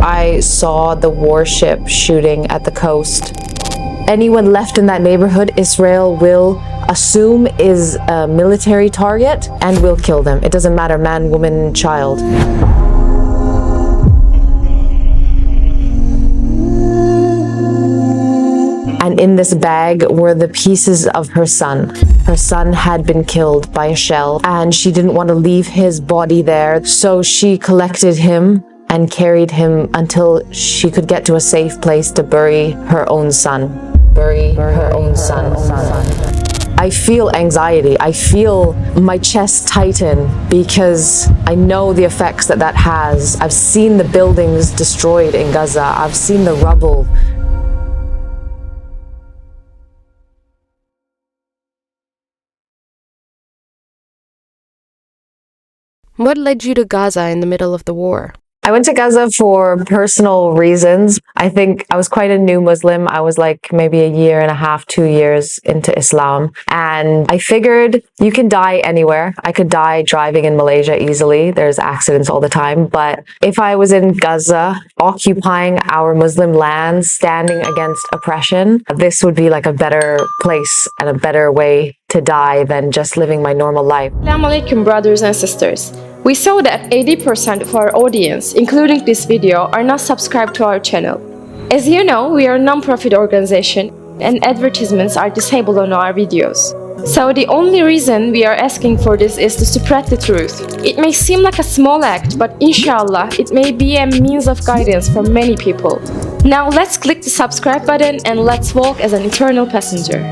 I saw the warship shooting at the coast. Anyone left in that neighborhood, Israel will assume is a military target and will kill them. It doesn't matter, man, woman, child. And in this bag were the pieces of her son. Her son had been killed by a shell, and she didn't want to leave his body there, so she collected him and carried him until she could get to a safe place to bury her own son. Bury her own son. I feel anxiety. I feel my chest tighten because I know the effects that has. I've seen the buildings destroyed in Gaza. I've seen the rubble. What led you to Gaza in the middle of the war? I went to Gaza for personal reasons. I think I was quite a new Muslim. I was like maybe a year and a half, 2 years into Islam. And I figured you can die anywhere. I could die driving in Malaysia easily. There's accidents all the time. But if I was in Gaza, occupying our Muslim lands, standing against oppression, this would be like a better place and a better way to die than just living my normal life. Assalamu alaikum, brothers and sisters. We saw that 80% of our audience, including this video, are not subscribed to our channel. As you know, we are a non-profit organization and advertisements are disabled on our videos. So the only reason we are asking for this is to spread the truth. It may seem like a small act, but inshallah, it may be a means of guidance for many people. Now let's click the subscribe button and let's walk as an eternal passenger.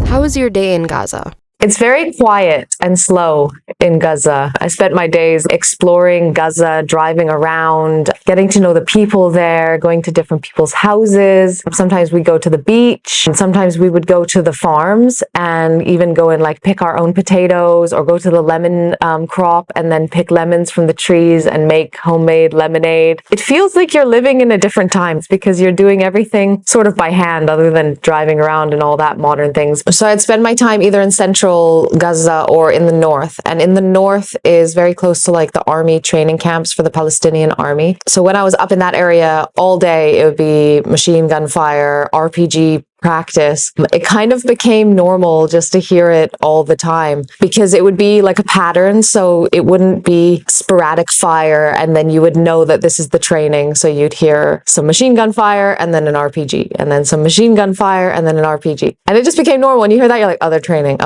How was your day in Gaza? It's very quiet and slow in Gaza. I spent my days exploring Gaza, driving around, getting to know the people there, going to different people's houses. Sometimes we go to the beach, and sometimes we would go to the farms and even go and like pick our own potatoes or go to the lemon crop and then pick lemons from the trees and make homemade lemonade. It feels like you're living in a different time because you're doing everything sort of by hand other than driving around and all that modern things. So I'd spend my time either in central Gaza or in the north. And in the north is very close to like the army training camps for the Palestinian army. So when I was up in that area all day, it would be machine gun fire, RPG practice. It kind of became normal just to hear it all the time because it would be like a pattern. So it wouldn't be sporadic fire and then you would know that this is the training. So you'd hear some machine gun fire and then an RPG and then some machine gun fire and then an RPG. And it just became normal. When you hear that, you're like, other training.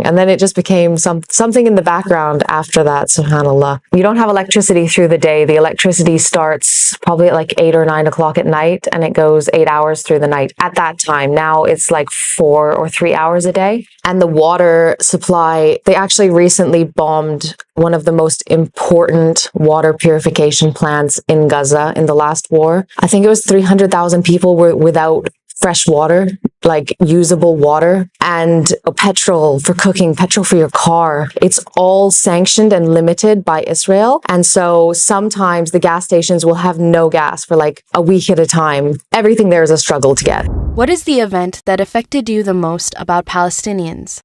And then it just became something in the background after that, subhanAllah. You don't have electricity through the day. The electricity starts probably at like 8 or 9 o'clock at night and it goes 8 hours through the night at that time. Now it's like 4 or 3 hours a day. And the water supply, they actually recently bombed one of the most important water purification plants in Gaza in the last war. I think it was 300,000 people were without fresh water, like usable water, and petrol for cooking, petrol for your car. It's all sanctioned and limited by Israel. And so sometimes the gas stations will have no gas for like a week at a time. Everything there is a struggle to get. What is the event that affected you the most about Palestinians?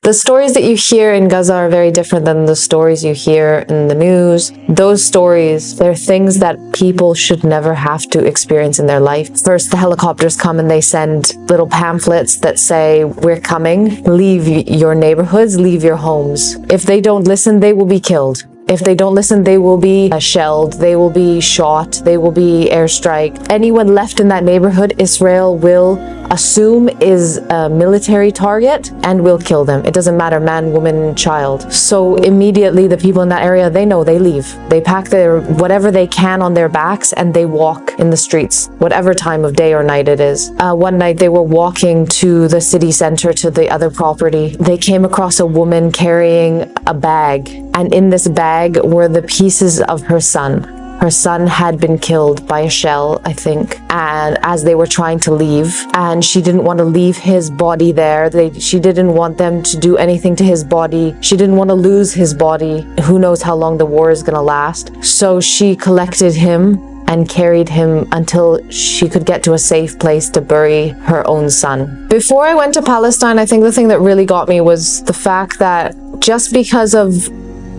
The stories that you hear in Gaza are very different than the stories you hear in the news. Those stories, they're things that people should never have to experience in their life. First, the helicopters come and they send little pamphlets that say, we're coming, leave your neighborhoods, leave your homes. If they don't listen, they will be killed. If they don't listen, they will be shelled, they will be shot, they will be airstriked. Anyone left in that neighborhood, Israel will assume is a military target and will kill them. It doesn't matter, man, woman, child. So immediately the people in that area, they know, they leave. They pack their whatever they can on their backs and they walk in the streets, whatever time of day or night it is. One night they were walking to the city center to the other property. They came across a woman carrying a bag, and in this bag were the pieces of her son. Her son had been killed by a shell, I think, and as they were trying to leave, and she didn't want to leave his body there. She didn't want them to do anything to his body. She didn't want to lose his body. Who knows how long the war is going to last. So she collected him and carried him until she could get to a safe place to bury her own son. Before I went to Palestine, I think the thing that really got me was the fact that just because of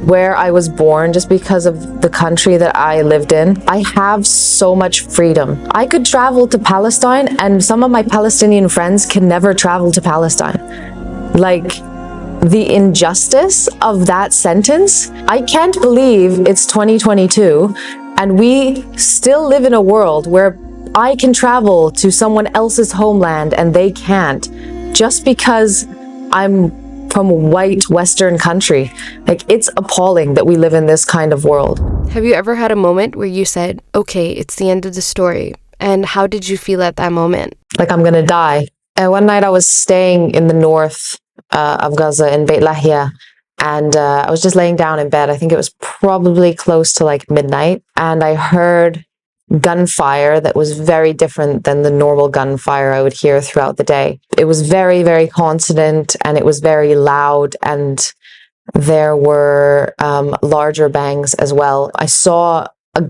where I was born, just because of the country that I lived in, I have so much freedom. I could travel to Palestine, and some of my Palestinian friends can never travel to Palestine. Like, the injustice of that sentence, I can't believe it's 2022 and we still live in a world where I can travel to someone else's homeland and they can't, just because I'm from a white Western country. Like, it's appalling that we live in this kind of world. Have you ever had a moment where you said, okay, it's the end of the story? And how did you feel at that moment? Like, I'm gonna die. And one night I was staying in the north of Gaza in Beit Lahia, and I was just laying down in bed. I think it was probably close to like midnight, and I heard gunfire that was very different than the normal gunfire I would hear throughout the day. It was very, very consonant, and it was very loud, and there were larger bangs as well. I saw a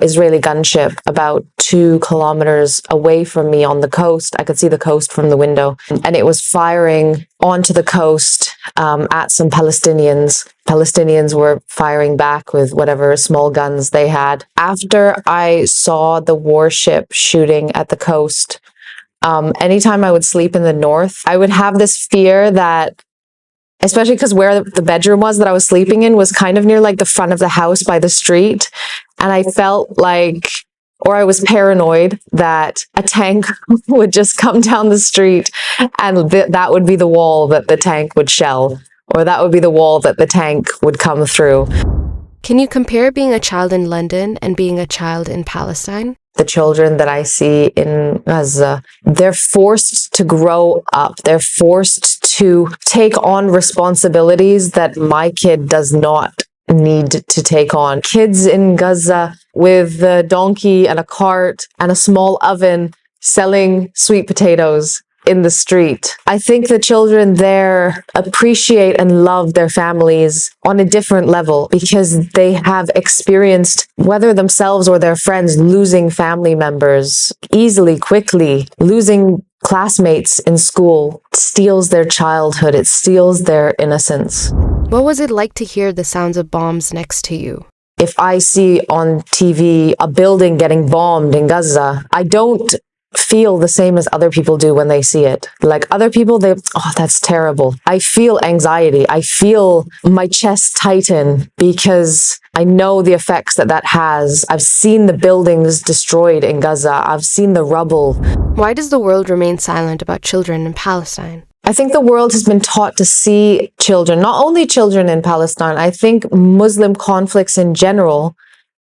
Israeli gunship about 2 kilometers away from me on the coast. I could see the coast from the window, and it was firing onto the coast at some Palestinians. Palestinians were firing back with whatever small guns they had. After I saw the warship shooting at the coast, anytime I would sleep in the north, I would have this fear that, especially because where the bedroom was that I was sleeping in was kind of near like the front of the house by the street. And I felt like, or I was paranoid that a tank would just come down the street and that would be the wall that the tank would shell, or that would be the wall that the tank would come through. Can you compare being a child in London and being a child in Palestine? The children that I see in Gaza, they're forced to grow up. They're forced to take on responsibilities that my kid does not need to take on. Kids in Gaza with a donkey and a cart and a small oven selling sweet potatoes in the street. I think the children there appreciate and love their families on a different level because they have experienced, whether themselves or their friends, losing family members easily, quickly. Losing classmates in school steals their childhood. It steals their innocence. What was it like to hear the sounds of bombs next to you? If I see on TV a building getting bombed in Gaza, I don't feel the same as other people do when they see it. Like, other people, that's terrible. I feel anxiety. I feel my chest tighten because I know the effects that has. I've seen the buildings destroyed in Gaza. I've seen the rubble. Why does the world remain silent about children in Palestine? I think the world has been taught to see children, not only children in Palestine, I think Muslim conflicts in general,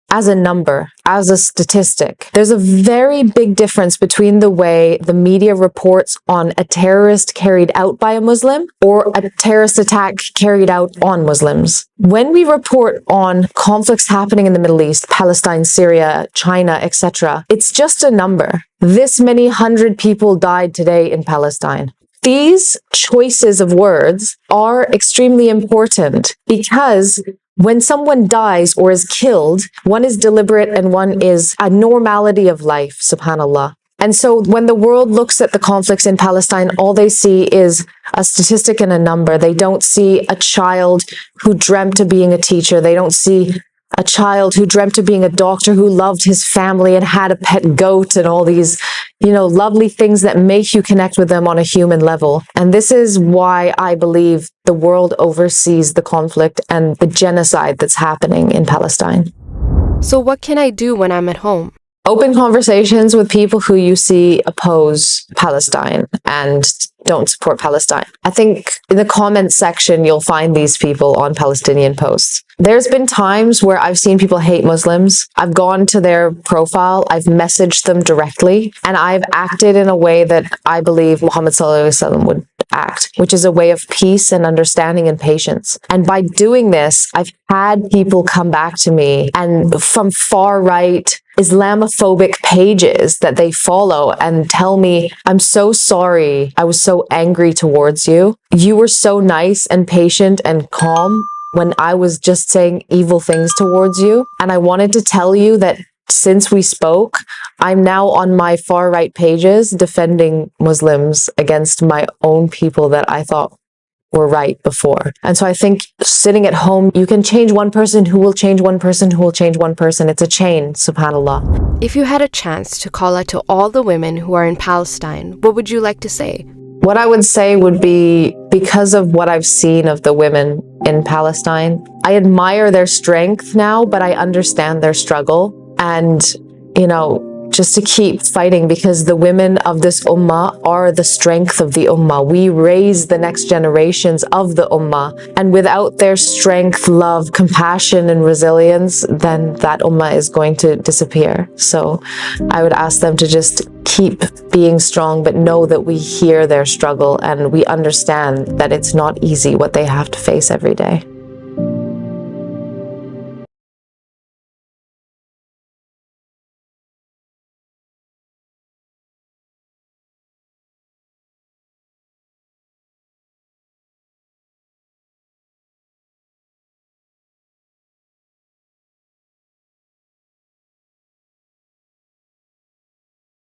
as a number, as a statistic. There's a very big difference between the way the media reports on a terrorist carried out by a Muslim or a terrorist attack carried out on Muslims. When we report on conflicts happening in the Middle East, Palestine, Syria, China, etc., it's just a number. This many 100 people died today in Palestine. These choices of words are extremely important because when someone dies or is killed, one is deliberate and one is a normality of life, subhanAllah. And so when the world looks at the conflicts in Palestine, all they see is a statistic and a number. They don't see a child who dreamt of being a teacher. They don't see a child who dreamt of being a doctor, who loved his family and had a pet goat and all these, lovely things that make you connect with them on a human level. And this is why I believe the world oversees the conflict and the genocide that's happening in Palestine. So what can I do when I'm at home? Open conversations with people who you see oppose Palestine and don't support Palestine. I think in the comments section, you'll find these people on Palestinian posts. There's been times where I've seen people hate Muslims. I've gone to their profile, I've messaged them directly, and I've acted in a way that I believe Muhammad Sallallahu Alaihi Wasallam would act, which is a way of peace and understanding and patience. And by doing this, I've had people come back to me and from far right Islamophobic pages that they follow and tell me, I'm so sorry. I was so angry towards you. You were so nice and patient and calm when I was just saying evil things towards you. And I wanted to tell you that since we spoke, I'm now on my far right pages defending Muslims against my own people that I thought were right before. And so I think sitting at home, you can change one person who will change one person who will change one person. It's a chain, subhanAllah. If you had a chance to call out to all the women who are in Palestine, what would you like to say? What I would say would be, because of what I've seen of the women in Palestine, I admire their strength now, but I understand their struggle. And, just to keep fighting, because the women of this ummah are the strength of the ummah. We raise the next generations of the ummah. And without their strength, love, compassion, and resilience, then that ummah is going to disappear. So I would ask them to just keep being strong, but know that we hear their struggle and we understand that it's not easy what they have to face every day.